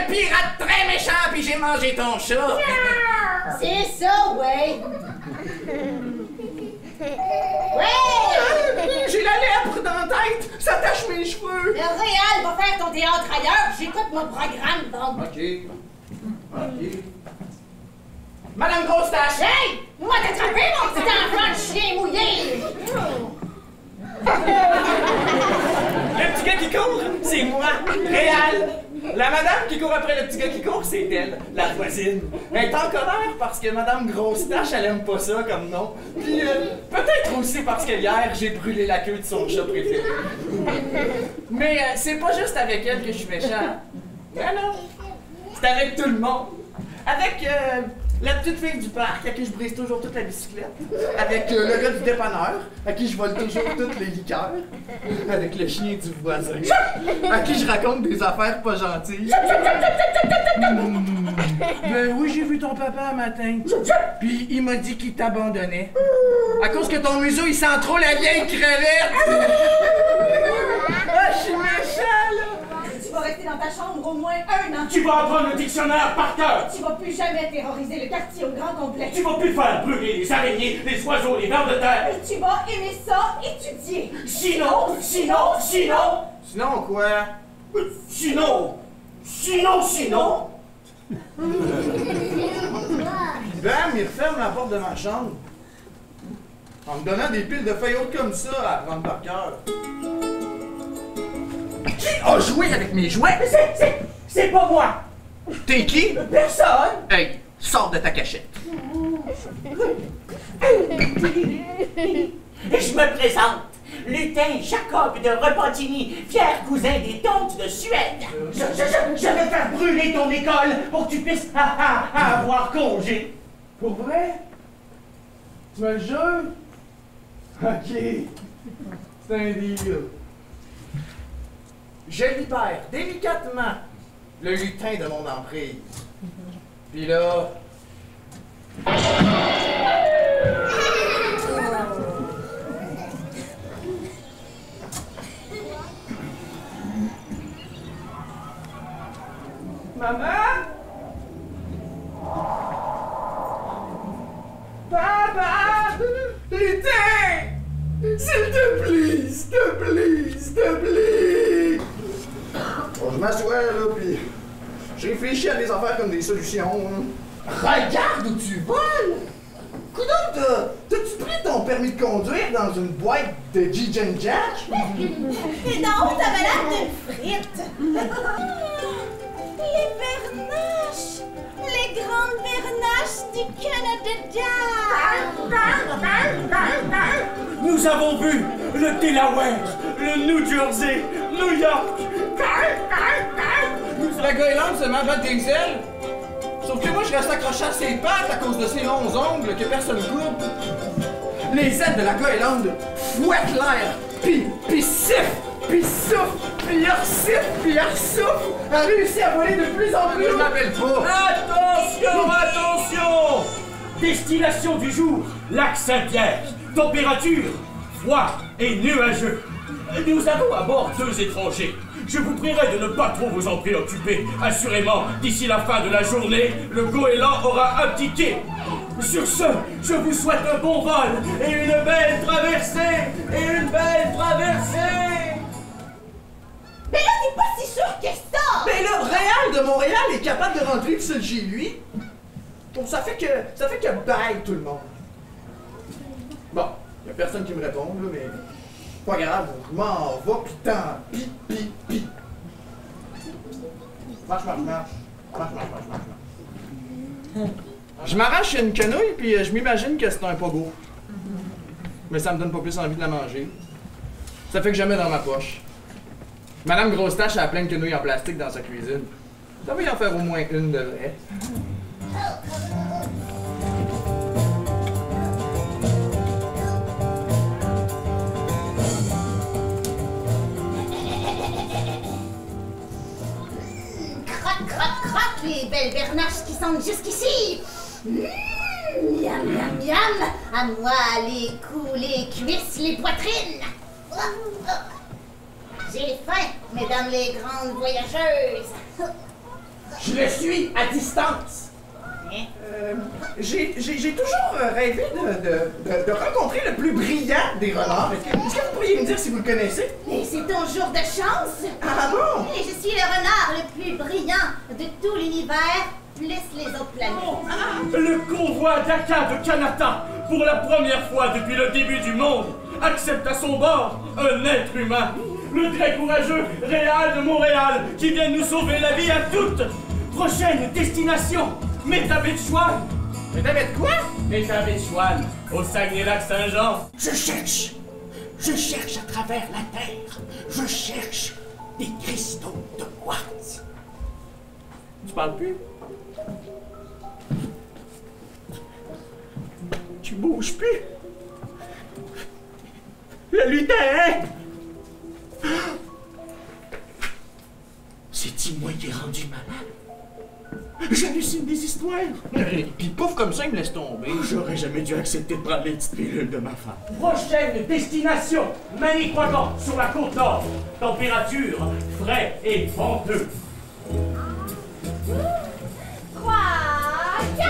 Pirate très méchant, puis j'ai mangé ton chat! C'est ça, ouais! Ouais! J'ai la lèpre dans la tête! Ça tache mes cheveux! Le Réal va faire ton théâtre ailleurs, j'écoute mon programme, donc! Ok. Madame Grosse-Tache! Hey! Moi t'attraper, mon petit enfant de chien mouillé! Le petit gars qui court, c'est moi, Réal. La madame qui court après le petit gars qui court, c'est elle, la voisine. Elle est en colère parce que Madame Grosse-Tache, elle aime pas ça comme nom. Puis peut-être aussi parce que hier, j'ai brûlé la queue de son chat préféré. Mais c'est pas juste avec elle que je suis méchant. Ben non, c'est avec tout le monde. Avec la petite fille du parc à qui je brise toujours toute la bicyclette. Avec le gars du dépanneur à qui je vole toujours toutes les liqueurs. Avec le chien du voisin à qui je raconte des affaires pas gentilles. Ben oui, j'ai vu ton papa un matin. Puis il m'a dit qu'il t'abandonnait. À cause que ton museau, il sent trop la vieille crevette. Ah, je suis méchant, là. Tu vas rester dans ta chambre au moins 1 an. Tu vas apprendre le dictionnaire par cœur. Tu vas plus jamais terroriser le quartier au grand complet. Tu vas plus faire brûler les araignées, les oiseaux, les vers de terre. Et tu vas aimer ça étudier. Sinon. Sinon quoi? Sinon. Bam, il referme la porte de ma chambre. En me donnant des piles de feuilles hautes comme ça à prendre par cœur. Qui a joué avec mes jouets? C'est pas moi. T'es qui? Personne. Hey, sors de ta cachette. Et je me présente, Lutin Jacob de Repentigny, fier cousin des Tontes de Suède. Je vais faire brûler ton école pour que tu puisses avoir congé. Pour vrai? Tu me le jures? Ok. C'est un deal. Je libère délicatement le lutin de mon emprise. Puis là... Maman? Papa! Lutin! S'il te plaît, s'il te plaît, s'il te plaît! Bon, je m'assois là, puis je réfléchis à des affaires comme des solutions. Regarde où tu voles! Coudonc, t'as-tu pris ton permis de conduire dans une boîte de G-Gen Jack? Non, t'as malade d'une frite. Les bernaches! Les grandes bernaches du Canada! Nous avons vu le Delaware, le New Jersey, New York. La goéland se met à battre des ailes. Sauf que moi, je reste accroché à ses pattes à cause de ses longs ongles que personne coupe. Les ailes de la goélande fouettent l'air, puis sifflent, puis soufflent, puis resifflent, puis ressoufflent. Elle réussit à voler de plus en plus. Je m'appelle pas. Attention! Destination du jour, lac Saint-Pierre. Température, froid et nuageux. Nous avons à bord 2 étrangers. Je vous prierai de ne pas trop vous en préoccuper. Assurément, d'ici la fin de la journée, le goéland aura abdiqué. Sur ce, je vous souhaite un bon vol et une belle traversée. Mais là, t'es pas si sûr que ça! Mais le Réal de Montréal est capable de rentrer tout seul chez lui. Donc ça fait que bye tout le monde. Bon, y a personne qui me répond, là, mais pas grave, je m'en vais pis tant pis. Marche. Je m'arrache une quenouille puis je m'imagine que c'est un pogo. Mais ça me donne pas plus envie de la manger. Ça fait que je la mets dans ma poche. Madame Grosse-Tache a plein de quenouilles en plastique dans sa cuisine. Ça va y en faire au moins une de vraie. Croque, les belles bernaches qui sentent jusqu'ici! Miam, à moi les coups, les cuisses, les poitrines. J'ai faim, mesdames les grandes voyageuses. Je le suis à distance. Hein? J'ai toujours rêvé de rencontrer le plus brillant des renards. Est-ce que vous pourriez me dire si vous le connaissez? Et c'est ton jour de chance. Ah bon? Et je suis le renard le plus brillant de tout l'univers, plus les autres planètes. Le convoi d'Aka de Kanata, pour la première fois depuis le début du monde, accepte à son bord un être humain. Le très courageux Réal de Montréal, qui vient nous sauver la vie à toutes. Prochaine destination, Métabetchouane. Métabet quoi? Métabetchouane, au Saguenay-Lac-Saint-Jean. Je cherche à travers la terre. Je cherche des cristaux de quartz. Tu parles plus? Tu bouges plus? Le lutin! C'est-il moi qui ai rendu malade? J'hallucine des histoires! Pis pouf comme ça, il me laisse tomber. J'aurais jamais dû accepter de prendre les petites pilules de ma femme. Prochaine destination, Manicouagan, sur la côte nord. Température frais et venteux. 3, 4.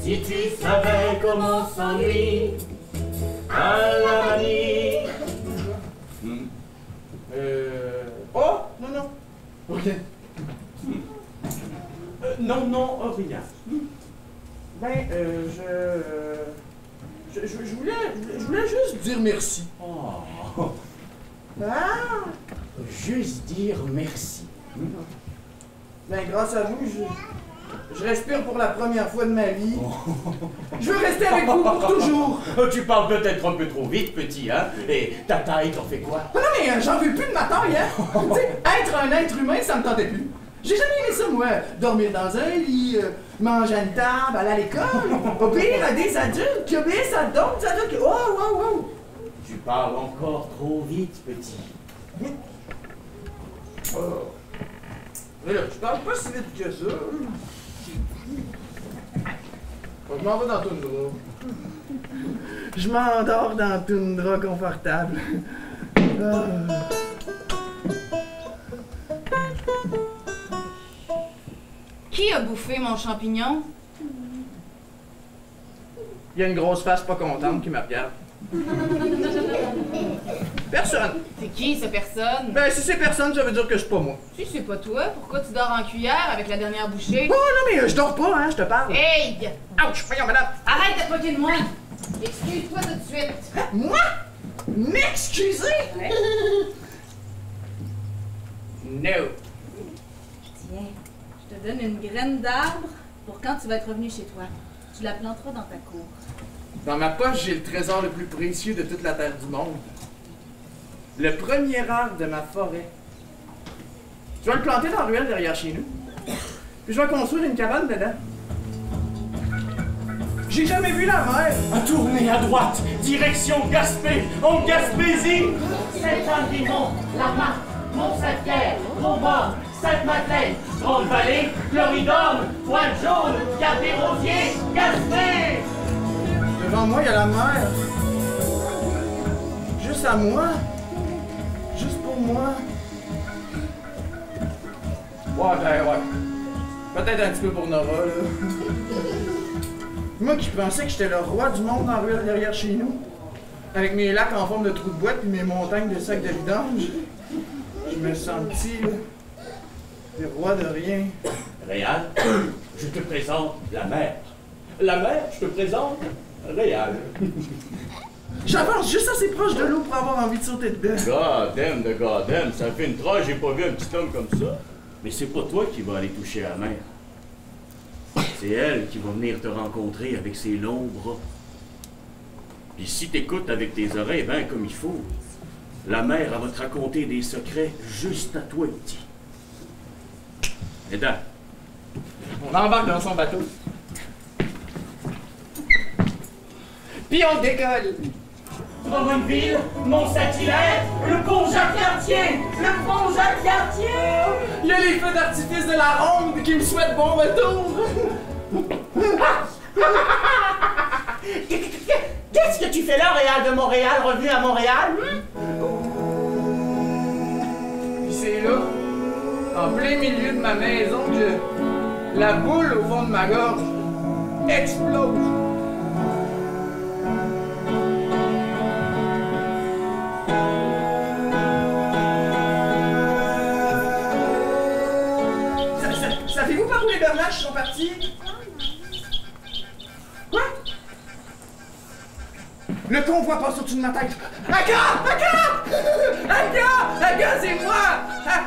Si tu savais comment on s'ennuie à la nuit. Oh! Non. Ok. Non, rien. Ben, je voulais juste dire merci. Oh. Ah! Juste dire merci. Ben, grâce à vous, je respire pour la première fois de ma vie. Je veux rester avec vous pour toujours. Tu parles peut-être un peu trop vite, petit, hein? Et ta taille t'en fait quoi? Oh non, mais j'en veux plus de ma taille, hein? Tu sais, être un être humain, ça me tentait plus. J'ai jamais aimé ça, moi. Dormir dans un lit, manger à une table, aller à l'école, obéir à des adultes qui obéissent à d'autres adultes. Oh! Tu parles encore trop vite, petit. Oh. Mais là, je parle pas si vite que ça. Je m'en vais dans la toundra. Je m'endors dans la toundra confortable. Qui a bouffé mon champignon? Il y a une grosse face pas contente qui me regarde. Personne. C'est qui, cette personne? Ben, si c'est personne, ça veut dire que c'est pas moi. Si c'est pas toi, pourquoi tu dors en cuillère avec la dernière bouchée? Oh non, mais je dors pas, hein, je te parle. Hey! Ouch, voyons, madame. Arrête de poquer de moi! Excuse-toi tout de suite! Moi? M'excuser? Ouais. No. Tiens, je te donne une graine d'arbre pour quand tu vas être revenu chez toi. Tu la planteras dans ta cour. Dans ma poche, j'ai le trésor le plus précieux de toute la terre du monde. Le premier arbre de ma forêt. Je vais le planter dans la ruelle derrière chez nous. Puis je vais construire une cabane dedans. J'ai jamais vu la mer. À tourner à droite, direction Gaspé, en Gaspésie. Saint-Jean-Vimont, La Marque, Mont-Saint-Pierre, Grosmont, Sainte-Madeleine, Grande-Vallée, Floridome, Pointe-Jaune, Cap-des-Rosiers, Gaspé. Devant moi, il y a la mer. Juste à moi. Juste pour moi. Ouais. Peut-être un petit peu pour Nora, là. Moi qui pensais que j'étais le roi du monde dans la ruelle derrière chez nous. Avec mes lacs en forme de trous de boîte et mes montagnes de sacs de vidange. Je me sens petit, là. Le roi de rien. Réal, je te présente la mer. La mer, je te présente Réal. J'avance juste assez proche de l'eau pour avoir envie de sauter dedans. God damn, ça fait une trace, j'ai pas vu un petit homme comme ça. Mais c'est pas toi qui vas aller toucher la mer. C'est elle qui va venir te rencontrer avec ses longs bras. Puis si t'écoutes avec tes oreilles, ben comme il faut, la mer, elle va te raconter des secrets juste à toi, petit. Et Dan, On embarque dans son bateau. Puis on décolle. Drummondville, Mont-Saint-Hilaire, le pont Jacques-Cartier, le pont Jacques-Cartier. Il y a les feux d'artifice de la ronde qui me souhaitent bon retour. Qu'est-ce que tu fais là, Réal de Montréal, revenu à Montréal? Puis c'est là, en plein milieu de ma maison, que la boule au fond de ma gorge explose. Savez-vous par où les bernaches sont partis? Quoi? Le convoi passe au-dessus de ma tête. Aga! Aga! Aga! Aga, c'est moi! Ah!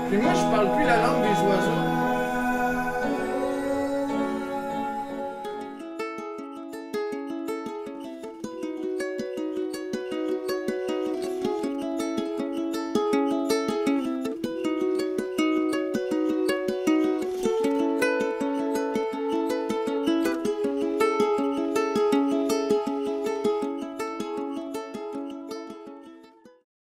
Puis moi, je parle plus la langue des oiseaux.